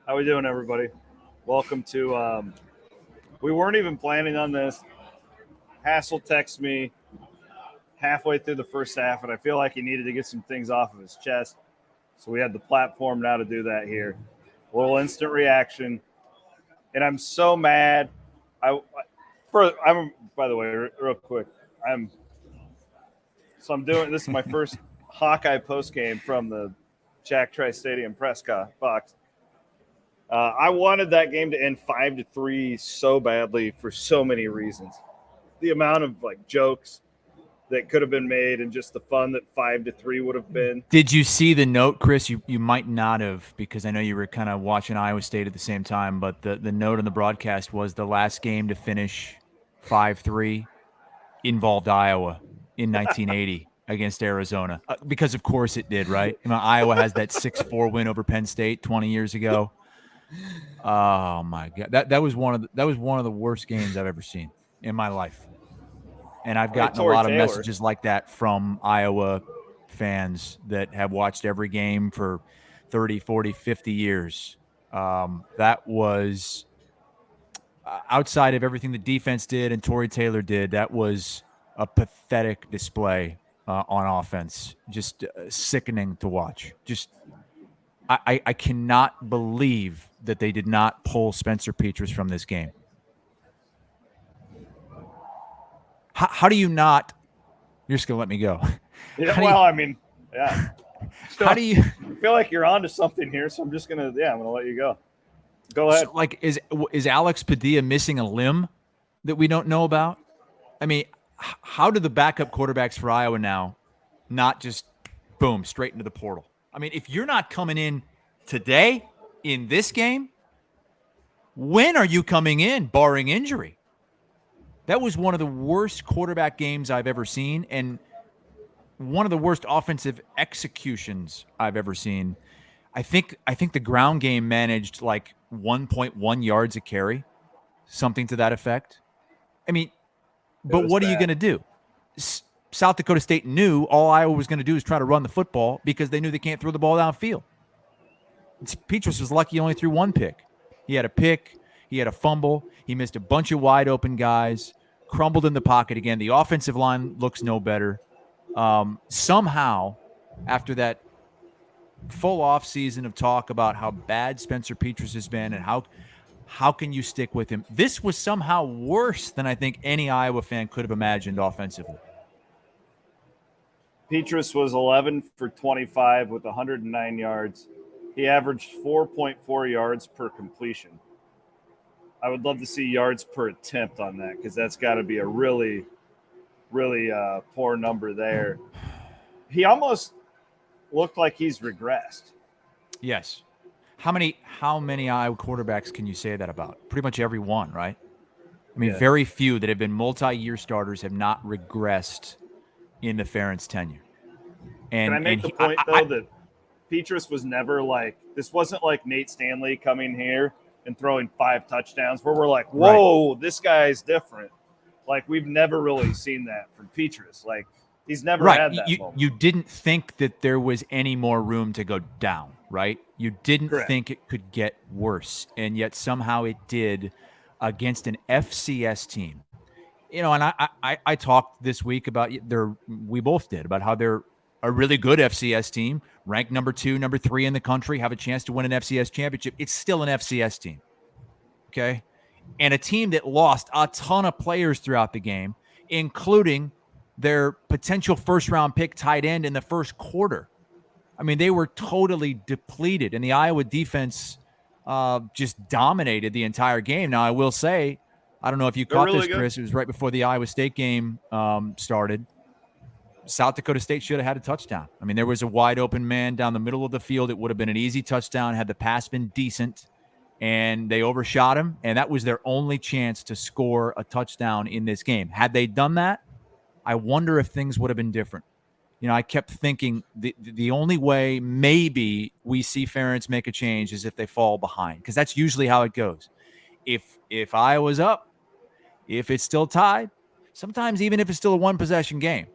How we doing, everybody? Welcome to. We weren't even planning on this. Hassel texted me halfway through the first half, and I feel like he needed to get some things off of his chest. So we had the platform now to do that here. A little instant reaction, and I'm so mad. I'm by the way, real quick. I'm doing this is my first Hawkeye post game from the Jack Trice Stadium press box. I wanted that game to end 5-3 so badly for so many reasons. The amount of jokes that could have been made and just the fun that 5-3 would have been. Did you see the note, Chris? You might not have, because I know you were kind of watching Iowa State at the same time, but the note on the broadcast was the last game to finish 5-3 involved Iowa in 1980 against Arizona. Because of course it did, right? Iowa has that 6-4 win over Penn State 20 years ago. Oh my God. That was one of the worst games I've ever seen in my life. And I've gotten a lot of messages like that from Iowa fans that have watched every game for 30, 40, 50 years. That was, outside of everything the defense did and Torrey Taylor did, that was a pathetic display on offense. Just sickening to watch. I cannot believe that they did not pull Spencer Petras from this game. How do you not? You're just gonna let me go. Yeah. Yeah. How do you? I feel like you're onto something here, so I'm just gonna. Yeah, I'm gonna let you go. Go ahead. So, is Alex Padilla missing a limb that we don't know about? I mean, how do the backup quarterbacks for Iowa now not just boom straight into the portal? I mean, if you're not coming in today in this game, when are you coming in, barring injury? That was one of the worst quarterback games I've ever seen, and one of the worst offensive executions I've ever seen. I think the ground game managed like 1.1 yards a carry, something to that effect. I mean, but what are you going to do? South Dakota State knew all Iowa was going to do is try to run the football because they knew they can't throw the ball downfield. Petras was lucky he only threw one pick. He had a pick. He had a fumble. He missed a bunch of wide open guys, crumbled in the pocket again. The offensive line looks no better. Somehow, after that full off season of talk about how bad Spencer Petras has been and how can you stick with him, this was somehow worse than I think any Iowa fan could have imagined offensively. Petras was 11 for 25 with 109 yards. He averaged 4.4 yards per completion. I would love to see yards per attempt on that because that's got to be a really, really poor number there. He almost looked like he's regressed. Yes. How many Iowa quarterbacks can you say that about? Pretty much every one, right? I mean, very few that have been multi-year starters have not regressed in the Ferentz tenure. And can I make the point, that Petras was never this wasn't like Nate Stanley coming here and throwing 5 touchdowns where we're like, whoa, right, this guy's different. We've never really seen that from Petras. He's never had that moment. You didn't think that there was any more room to go down, right? You didn't think it could get worse, and yet somehow it did against an FCS team. And I talked this week about we both did, about how they're a really good FCS team, ranked number 2, number 3 in the country, have a chance to win an FCS championship. It's still an FCS team, okay? And a team that lost a ton of players throughout the game, including their potential first-round pick tight end in the first quarter. I mean, they were totally depleted, and the Iowa defense just dominated the entire game. Now, I will say, I don't know if you caught this, Chris. It was right before the Iowa State game started. South Dakota State should have had a touchdown. I mean, there was a wide open man down the middle of the field. It would have been an easy touchdown had the pass been decent, and they overshot him, and that was their only chance to score a touchdown in this game. Had they done that, I wonder if things would have been different. I kept thinking the only way maybe we see Ferentz make a change is if they fall behind, because that's usually how it goes. If Iowa's up, if it's still tied, sometimes even if it's still a one-possession game,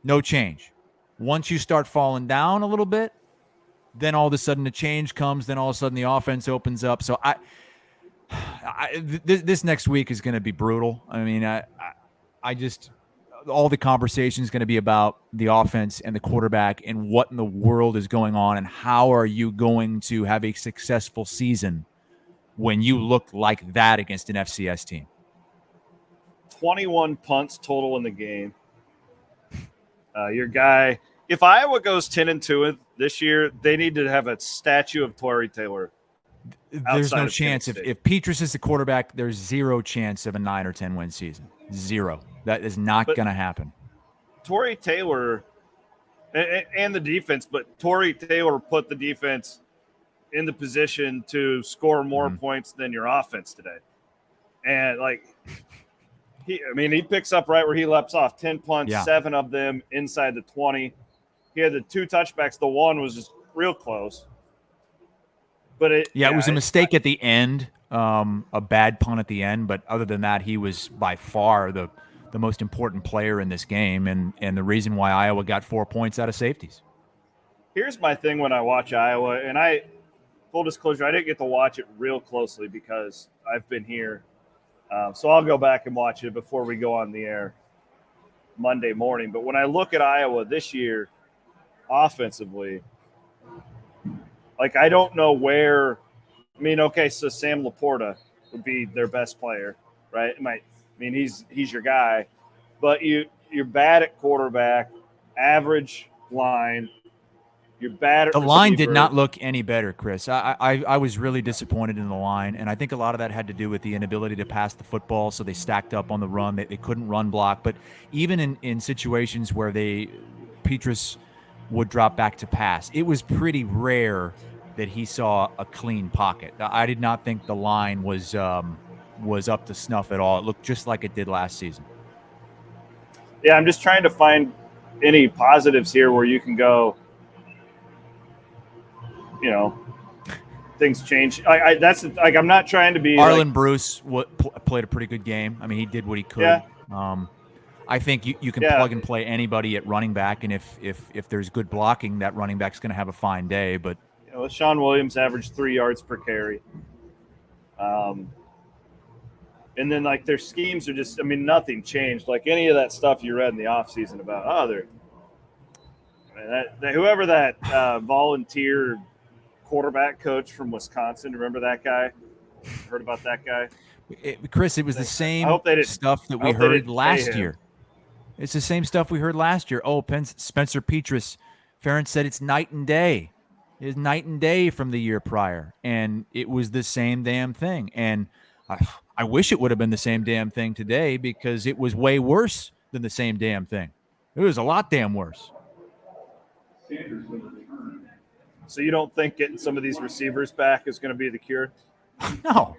no change. Once you start falling down a little bit, then all of a sudden a change comes. Then all of a sudden the offense opens up. So this next week is going to be brutal. I mean, I just all the conversation is going to be about the offense and the quarterback and what in the world is going on and how are you going to have a successful season when you look like that against an FCS team. 21 punts total in the game. Your guy, if Iowa goes 10-2 this year, they need to have a statue of Tory Taylor. There's no chance. If Petrus is the quarterback, there's zero chance of a 9 or 10 win season. Zero. That is not going to happen. Tory Taylor and the defense, but Tory Taylor put the defense in the position to score more points than your offense today. And he picks up right where he left off. 10 punts, 7 of them inside the 20. He had the 2 touchbacks. The one was just real close. But it was a mistake at the end, a bad punt at the end. But other than that, he was by far the most important player in this game and the reason why Iowa got 4 points out of safeties. Here's my thing when I watch Iowa, and full disclosure, I didn't get to watch it real closely because I've been here. So I'll go back and watch it before we go on the air Monday morning. But when I look at Iowa this year offensively, I don't know where – so Sam Laporta would be their best player, right? He's your guy. But you're bad at quarterback, average line. You're bad at the receiver. line did not look any better, Chris. I was really disappointed in the line, and I think a lot of that had to do with the inability to pass the football, so they stacked up on the run. They couldn't run block. But even in situations where Petrus would drop back to pass, it was pretty rare that he saw a clean pocket. I did not think the line was up to snuff at all. It looked just like it did last season. Yeah, I'm just trying to find any positives here where you can go, things change. I'm not trying to be. Arlen Bruce played a pretty good game. He did what he could. Yeah. I think you can plug and play anybody at running back, and if there's good blocking, that running back's going to have a fine day. But Sean Williams averaged 3 yards per carry. And then their schemes are just, nothing changed. Any of that stuff you read in the offseason about, whoever that volunteer quarterback coach from Wisconsin, remember that guy? Heard about that guy? Chris, it was the same stuff that we heard last year. It's the same stuff we heard last year. Oh, Spencer Petras, Ferentz said it's night and day. It's night and day from the year prior, and it was the same damn thing. And I wish it would have been the same damn thing today because it was way worse than the same damn thing. It was a lot damn worse. So you don't think getting some of these receivers back is going to be the cure? No.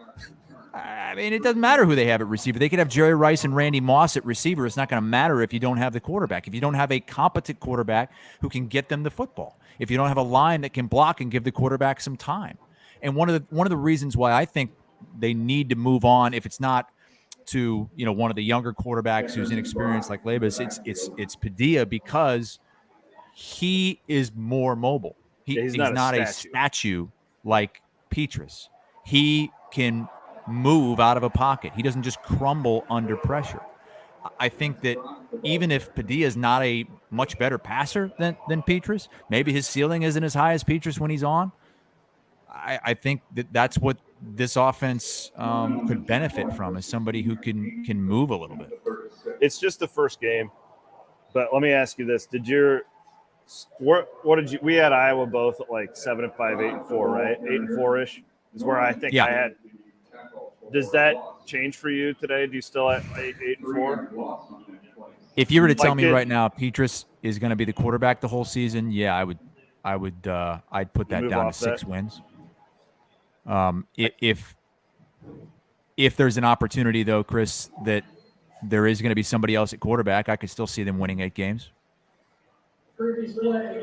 It doesn't matter who they have at receiver. They could have Jerry Rice and Randy Moss at receiver. It's not going to matter if you don't have the quarterback. If you don't have a competent quarterback who can get them the football. If you don't have a line that can block and give the quarterback some time. And one of the reasons why I think they need to move on, if it's not to one of the younger quarterbacks who's inexperienced like Labus, it's Padilla because he is more mobile. He's not a statue like Petrus. He can move out of a pocket. He doesn't just crumble under pressure. I think that even if Padilla is not a much better passer than Petrus, maybe his ceiling isn't as high as Petrus when he's on. I think that's what this offense could benefit from, is somebody who can move a little bit. It's just the first game, but let me ask you this: what did you? We had Iowa both at 7-5, 8-4, right? 8-4-ish is where I think I had. Does that change for you today? Do you still at 8-4? If you were to tell me right now Petrus is going to be the quarterback the whole season, I'd put that down to 6 wins. If there's an opportunity though, Chris, that there is going to be somebody else at quarterback, I could still see them winning 8 games.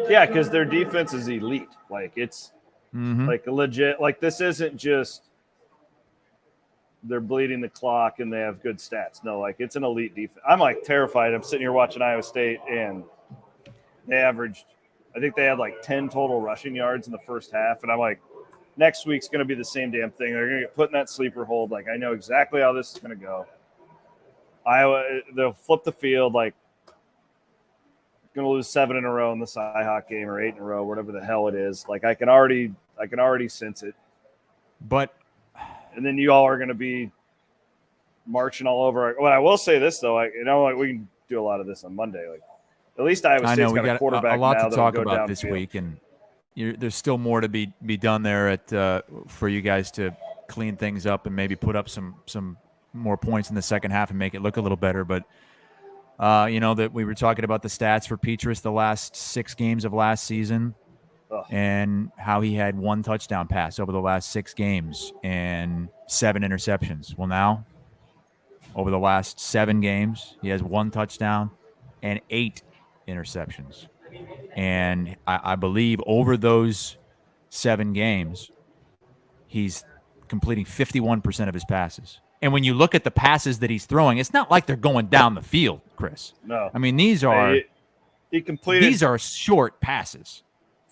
Yeah, because their defense is elite. It's legit. This isn't just they're bleeding the clock and they have good stats. No, it's an elite defense. I'm terrified. I'm sitting here watching Iowa State and they averaged I think they had like 10 total rushing yards in the first half. And I'm like, next week's going to be the same damn thing. They're going to get put in that sleeper hold. Like, I know exactly how this is going to go. Iowa, they'll flip the field, like, going to lose 7 in a row in the Cyhawk game or 8 in a row, whatever the hell it is. Like, I can already sense it. And then you all are going to be marching all over. Well, I will say this, though. We can do a lot of this on Monday. Like, at least Iowa State's got a quarterback a lot now to talk about downfield this week, and there's still more to be done there for you guys to clean things up and maybe put up some more points in the second half and make it look a little better. But that we were talking about the stats for Petrus the last 6 games of last season. And how he had 1 touchdown pass over the last 6 games and 7 interceptions. Well, now, over the last 7 games, he has 1 touchdown and 8 interceptions. And I believe over those 7 games, he's completing 51% of his passes. And when you look at the passes that he's throwing, it's not like they're going down the field, Chris. No. I mean, these are short passes.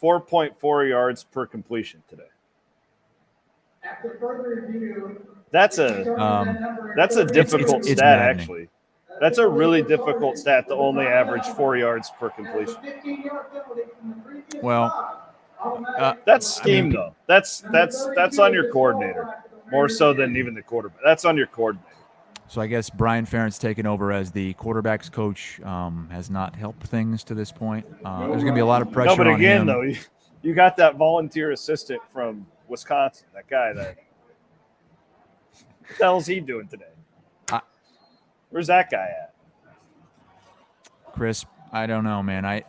4.4 yards per completion today. That's a difficult stat, actually. That's a really difficult stat to only average 4 yards per completion. Well, that's scheme, though. That's on your coordinator more so than even the quarterback. That's on your coordinator. So I guess Brian Ferentz taking over as the quarterback's coach has not helped things to this point. There's going to be a lot of pressure on him. No, but again, though, you got that volunteer assistant from Wisconsin, that guy that – what the hell's he doing today? Where's that guy at? Chris, I don't know, man.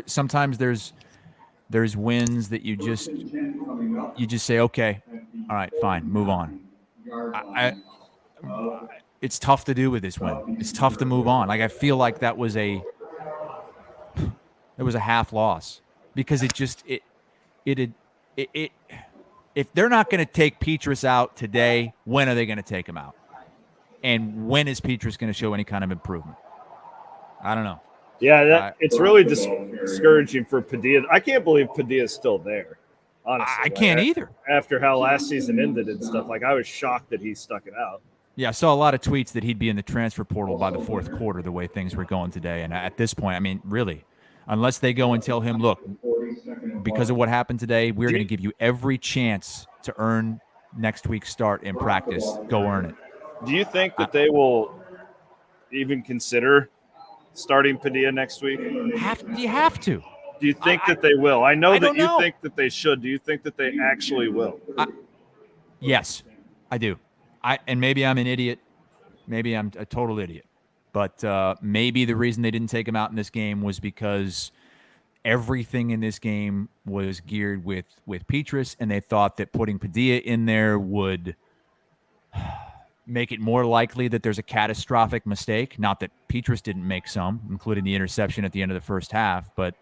Sometimes there's wins that you just say, okay, all right, fine, move on. It's tough to do with this win. It's tough to move on. Like, I feel like that was a half loss because if they're not going to take Petrus out today, when are they going to take him out? And when is Petrus going to show any kind of improvement? I don't know. Yeah, it's really discouraging for Padilla. I can't believe Padilla's still there, honestly. I can't either. After how last season ended and stuff, like, I was shocked that he stuck it out. Yeah, I saw a lot of tweets that he'd be in the transfer portal by the fourth quarter, the way things were going today. And at this point, I mean, really, unless they go and tell him, look, because of what happened today, we're going to give you every chance to earn next week's start in practice. Go earn it. Do you think that they will even consider starting Padilla next week? You have to. Do you think that they will? I know that you think that they should. Do you think that they actually will? Yes, I do. And maybe I'm an idiot. Maybe I'm a total idiot. But maybe the reason they didn't take him out in this game was because everything in this game was geared with Petrus, and they thought that putting Padilla in there would make it more likely that there's a catastrophic mistake. Not that Petrus didn't make some, including the interception at the end of the first half, but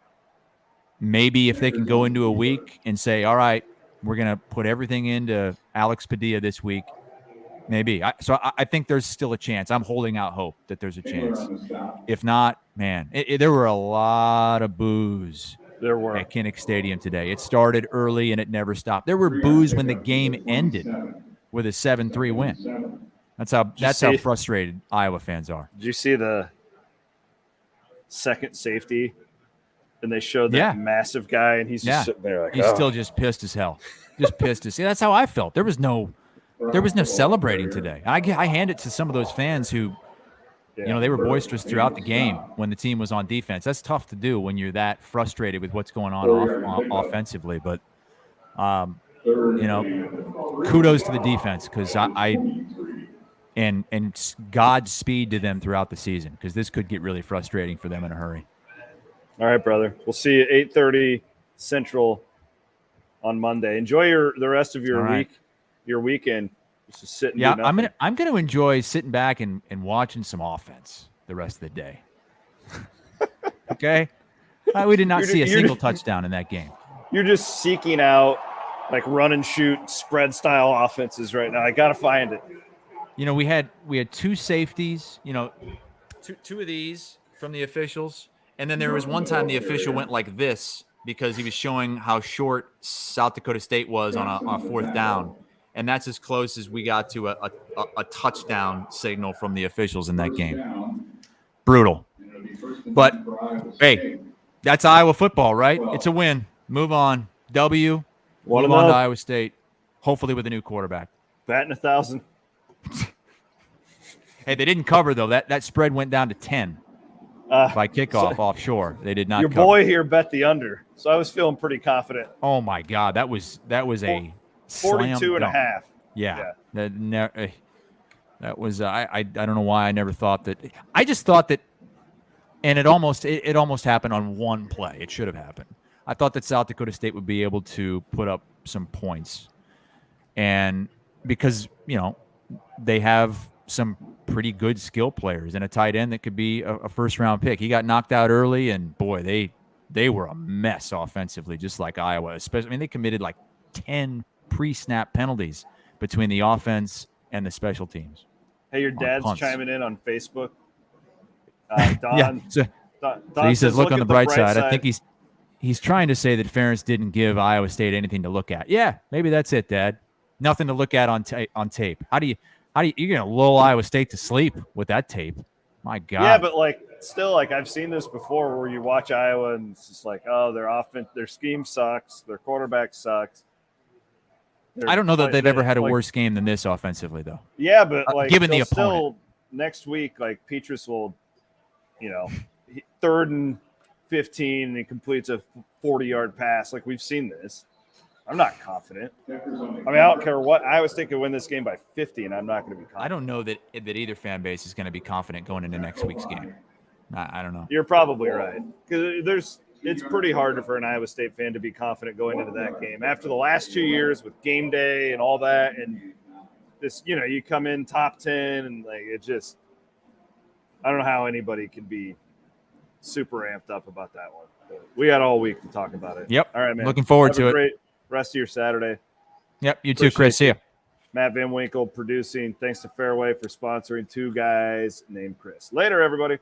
maybe if they can go into a week and say, all right, we're going to put everything into Alex Padilla this week, maybe. So I think there's still a chance. I'm holding out hope that there's a chance. If not, man, there were a lot of boos at Kinnick Stadium today. It started early and it never stopped. There were boos when the game ended with a 7-3 win. That's how frustrated Iowa fans are. Did you see the second safety? And they showed that massive guy, and he's just sitting there like, he's still just pissed as hell. Just pissed as hell. That's how I felt. There was no celebrating today. I hand it to some of those fans who, they were boisterous throughout the game when the team was on defense. That's tough to do when you're that frustrated with what's going on offensively. But, kudos to the defense because and Godspeed to them throughout the season because this could get really frustrating for them in a hurry. All right, brother. We'll see you at 8:30 Central on Monday. Enjoy the rest of your week, your weekend. Just sit and do nothing. I'm gonna enjoy sitting back and watching some offense the rest of the day. Okay, we did not see a single touchdown in that game. You're just seeking out like run and shoot spread style offenses right now. I gotta find it. We had 2 safeties. Two of these from the officials. And then there was one time the official went like this because he was showing how short South Dakota State was on a fourth down. And that's as close as we got to a touchdown signal from the officials in that game. Brutal. But, hey, that's Iowa football, right? It's a win. Move on. W. Move on to Iowa State. Hopefully with a new quarterback. Batting 1,000. Hey, they didn't cover, though. That spread went down to 10 by kickoff offshore. They did not Your cover. boy here bet the under, so I was feeling pretty confident. Oh, my God. That was a 42 and a half. Yeah. That was I don't know why I never thought that. I just thought that, and it almost happened on one play. It should have happened. I thought that South Dakota State would be able to put up some points, and because they have some pretty good skill players and a tight end that could be a first round pick. He got knocked out early, and boy, they were a mess offensively, just like Iowa. Especially, they committed like 10 pre-snap penalties between the offense and the special teams. Hey, your dad's chiming in on Facebook. Don, yeah. So he says, look on the bright side. I think he's trying to say that Ferentz didn't give Iowa State anything to look at. Yeah, maybe that's it, Dad. Nothing to look at on tape. How do you're gonna lull Iowa State to sleep with that tape? My God. Yeah, but still, I've seen this before where you watch Iowa and it's just like, oh, their scheme sucks, their quarterback sucks. I don't know that they've ever had a worse game than this offensively, though. Yeah, but given the opponent, still next week, Petrus will, 3rd and 15, and he completes a 40-yard pass. We've seen this. I'm not confident. I don't care what. Iowa State could win this game by 50, and I'm not going to be confident. I don't know that either fan base is going to be confident going into next week's game. I don't know. You're probably right, because it's pretty hard for an Iowa State fan to be confident going into that game after the last 2 years with game day and all that, and this, you come in top 10, and it just, I don't know how anybody can be super amped up about that one. But we got all week to talk about it. Yep. All right, man. Looking forward to it. Great rest of your Saturday. Yep. You too, Chris. See ya. Matt Van Winkle producing. Thanks to Fairway for sponsoring two guys named Chris. Later, everybody.